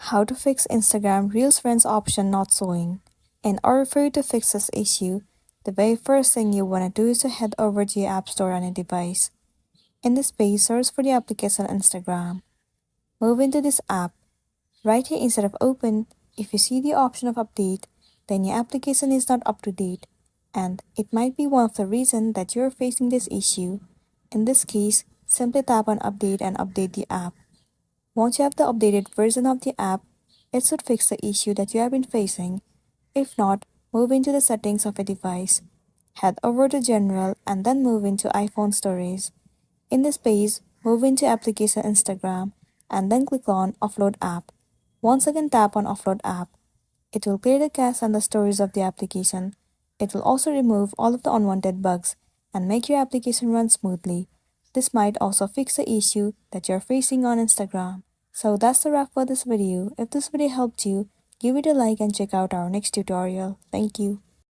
How to fix Instagram Reels Friends option not showing. In order for you to fix this issue, the very first thing you want to do is to head over to your App Store on your device. In this page, search for the application Instagram. Move into this app. Right here instead of open, if you see the option of update, then your application is not up to date, and it might be one of the reasons that you're facing this issue. In this case, simply tap on update and update the app. Once you have the updated version of the app, it should fix the issue that you have been facing. If not, move into the settings of a device. Head over to General and then move into iPhone Storage. In this page, move into Application Instagram and then click on Offload App. Once again tap on Offload App. It will clear the cache and the storage of the application. It will also remove all of the unwanted bugs and make your application run smoothly. This might also fix the issue that you're facing on Instagram. So that's the wrap for this video. If this video helped you, give it a like and check out our next tutorial. Thank you.